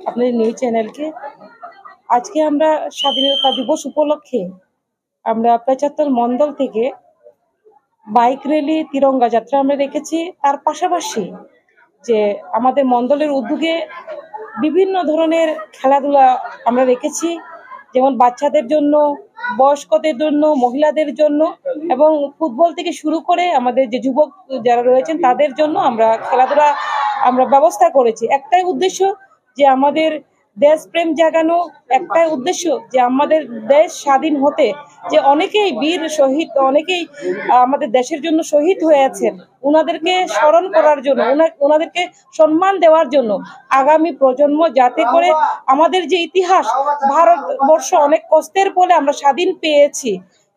আপনাদের নিউজ চ্যানেলকে আজকে আমরা স্বাধীনতা দিবস উপলক্ষে আমরা ৭৫ মণ্ডল থেকে বাইক র্যালি তিরঙ্গা যাত্রা আমরা রেখেছি। তার পাশাপাশি যে আমাদের মণ্ডলের উদ্যোগে বিভিন্ন ধরনের খেলাধুলা আমরা রেখেছি, যেমন বাচ্চাদের জন্য, বয়স্কদের জন্য, মহিলাদের জন্য এবং ফুটবল থেকে শুরু করে আমাদের যে যুবক যারা রয়েছেন তাদের জন্য আমরা খেলাধুলা আমরা ব্যবস্থা করেছি। একটাই উদ্দেশ্য যে আমাদের দেশপ্রেম জাগানো, একটাই উদ্দেশ্য যে আমাদের দেশ স্বাধীন হতে যে অনেকেই বীর শহীদ, অনেকেই আমাদের দেশের জন্য শহীদ হয়ে আছেন, ওনাদেরকে স্মরণ করার জন্য, ওনাদেরকে সম্মান দেওয়ার জন্য আগামী প্রজন্ম যাতে করে আমাদের যে ইতিহাস, ভারতবর্ষ অনেক কষ্টের ফলে আমরা স্বাধীন পেয়েছি,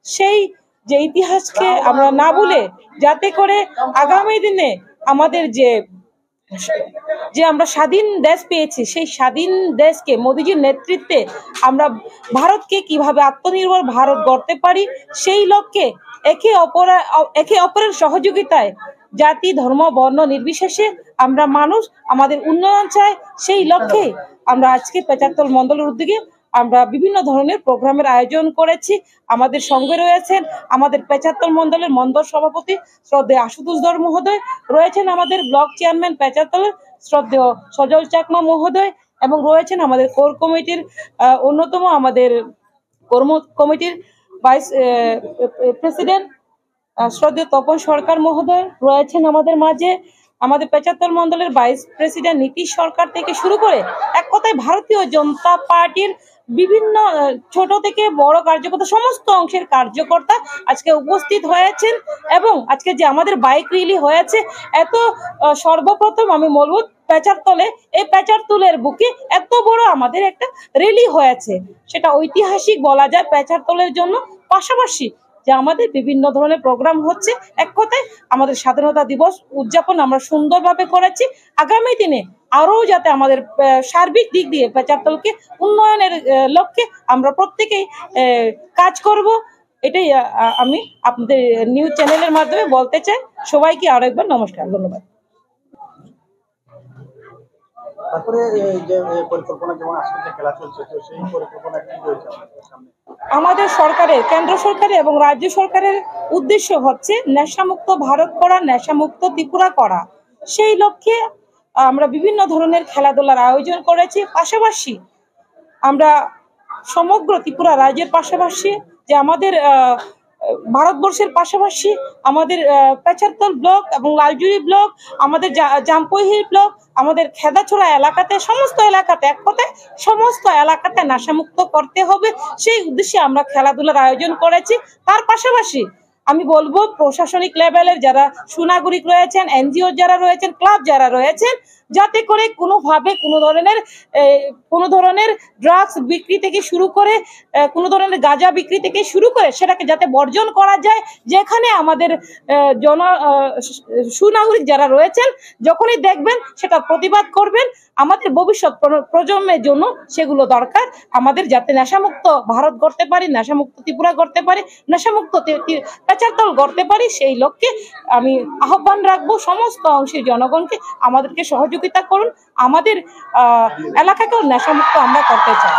সেই যে ইতিহাসকে আমরা না ভুলে যাতে করে আগামী দিনে আমাদের যে আমরা স্বাধীন দেশ পেয়েছি, সেই স্বাধীন দেশকে মোদিজির নেতৃত্বে আমরা ভারতকে কিভাবে আত্মনির্ভর ভারত গড়তে পারি, সেই লক্ষ্যে একে অপরের সহযোগিতায় জাতি, ধর্ম, বর্ণ নির্বিশেষে আমরা মানুষ আমাদের উন্নয়ন চাই, সেই লক্ষ্যে আমরা আজকে ৭৫ মণ্ডলের উদ্যোগে আমরা বিভিন্ন ধরনের প্রোগ্রামের আয়োজন করেছি। আমাদের সঙ্গে রয়েছেন আমাদের ৭৫ মণ্ডলের মণ্ডল সভাপতি শ্রদ্ধেয় আশুতোষ ধর মহোদয়, রয়েছেন আমাদের ব্লক চেয়ারম্যান ৭৫ শ্রদ্ধেয় সজল চাকমা মহোদয়, এবং রয়েছেন আমাদের কোর কমিটির অন্যতম আমাদের কমিটির ভাইস প্রেসিডেন্ট শ্রদ্ধেয় তপন সরকার মহোদয়, রয়েছেন আমাদের মাঝে আমাদের ৭৫ মণ্ডলের ভাইস প্রেসিডেন্ট নীতিশ সরকার থেকে শুরু করে এক কথায় ভারতীয় জনতা পার্টির বিভিন্ন ছোট থেকে বড় কার্যকর্তা, সমস্ত অংশের কার্যকর্তা আজকে উপস্থিত হয়েছেন। এবং আজকে যে আমাদের বাইক র্যালি হয়েছে, এত সর্বপ্রথম আমি বলবো পেচারতলে, এই পেচারতলের বুকে এত বড় আমাদের একটা র্যালি হয়েছে, সেটা ঐতিহাসিক বলা যায় পেচারতলের জন্য। পাশাপাশি যে আমাদের বিভিন্ন ধরনের প্রোগ্রাম হচ্ছে, এক কথায় আমাদের স্বাধীনতা দিবস উদযাপন আমরা সুন্দরভাবে করেছি। আগামী দিনে আরো যাতে আমাদের সার্বিক দিক দিয়ে পেচারতলকে উন্নয়নের লক্ষ্যে আমরা প্রত্যেকেই কাজ করব, এটাই আমি আপনাদের নিউজ চ্যানেলের মাধ্যমে বলতে চাই। সবাইকে আরো একবার নমস্কার, ধন্যবাদ। আমাদের সরকারের, কেন্দ্র সরকারের এবং রাজ্য সরকারের উদ্দেশ্য হচ্ছে নেশামুক্ত ভারত করা, নেশামুক্ত ত্রিপুরা করা। সেই লক্ষ্যে আমরা বিভিন্ন ধরনের খেলাধুলার আয়োজন করেছি। পাশাপাশি আমরা সমগ্র ত্রিপুরা রাজ্যের পাশাপাশি যে আমাদের ভারতবর্ষের পাশাপাশি আমাদের পেচারতল ব্লক এবং লালজুড়ি ব্লক, আমাদের জামপহির ব্লক, আমাদের খেদাছড়া এলাকাতে, সমস্ত এলাকাতে এক কথায় সমস্ত এলাকাতে নেশামুক্ত করতে হবে, সেই উদ্দেশ্যে আমরা খেলাধুলার আয়োজন করেছি। তার পাশাপাশি আমি বলবো প্রশাসনিক লেভেলের যারা সুনাগরিক রয়েছেন, এনজিও যারা রয়েছেন, ক্লাব যারা রয়েছেন, যাতে করে কোনোভাবে কোনো ধরনের ড্রাগস বিক্রি থেকে শুরু করে কোনো ধরনের গাঁজা বিক্রি থেকে শুরু করে সেটাকে যাতে বর্জন করা যায়। যেখানে আমাদের সুনাগরিক যারা রয়েছেন যখনই দেখবেন সেটা প্রতিবাদ করবেন। আমাদের ভবিষ্যৎ প্রজন্মের জন্য সেগুলো দরকার, আমাদের যাতে নেশামুক্ত ভারত গড়তে পারি, নেশামুক্ত ত্রিপুরা গড়তে পারি, নেশামুক্ত পেচারতল গড়তে পারি, সেই লক্ষ্যে আমি আহ্বান রাখবো সমস্ত অংশের জনগণকে আমাদেরকে সহযোগিতা করুন, আমাদের এলাকাকেও নেশামুক্ত আমরা করতে চাই।